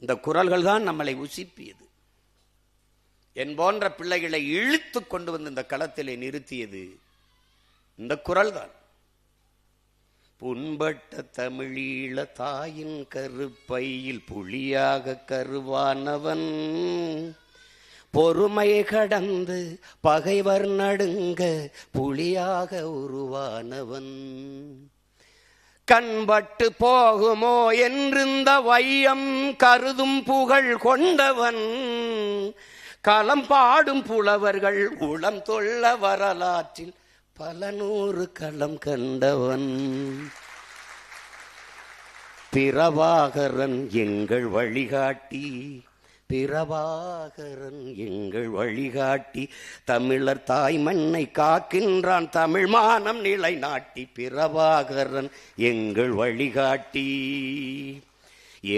இந்த குரல்கள் தான் நம்மளை உசிப்பியது. என் போன்ற பிள்ளைகளை இழுத்து கொண்டு வந்து இந்த களத்திலே நிறுத்தியது இந்த குரல் தான். புண்பட்ட தமிழீழ தாயின் கருப்பையில் புலியாக கருவானவன், பொறுமை கடந்து பகைவர் நடுங்க புலியாக உருவானவன், கண்பட்டு போகுமோ என்றிருந்த வையம் கருதும் புகழ் கொண்டவன், களம் பாடும் புலவர்கள் உளம் தொல்ல வரலாற்றில் பல நூறு களம் கண்டவன், பிரபாகரன் எங்கள் வழிகாட்டி, பிரபாகரன் எங்கள் வழிகாட்டி, தமிழர் தாய் மண்ணை காக்கின்றான் தமிழ் மானம் நிலைநாட்டி, பிரபாகரன் எங்கள் வழிகாட்டி,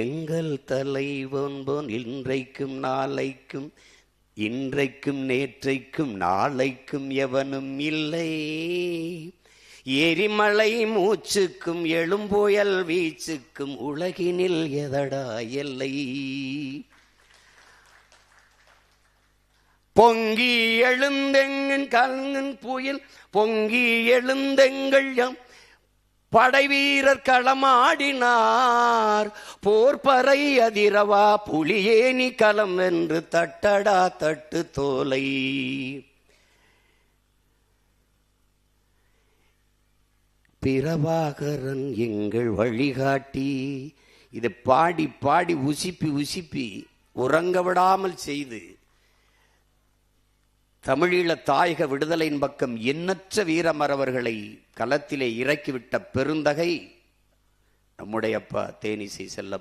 எங்கள் தலைவன் போன் இன்றைக்கும் நாளைக்கும், இன்றைக்கும் நேற்றைக்கும் நாளைக்கும் எவனும் இல்லை, எரிமலை மூச்சுக்கும் எழும்புயல் வீச்சுக்கும் உலகினில் எதடா எல்லை, பொங்கி எழுந்தெங்கன் கலங்கன் புயல் பொங்கி எழுந்தெங்கள் படைவீரர் களமாடினார், போர்பறை அதிரவா புலியேனி களம் என்று தட்டடா தட்டு தோலை, பிரபாகரன் எங்கள் வழிகாட்டி. இதை பாடி பாடி உசிப்பி உறங்க விடாமல் செய்து தமிழீழ தாயக விடுதலையின் பக்கம் எண்ணற்ற வீரமறவர்களை களத்திலே இறக்கிவிட்ட பெருந்தகை நம்முடைய அப்பா தேனிசை செல்ல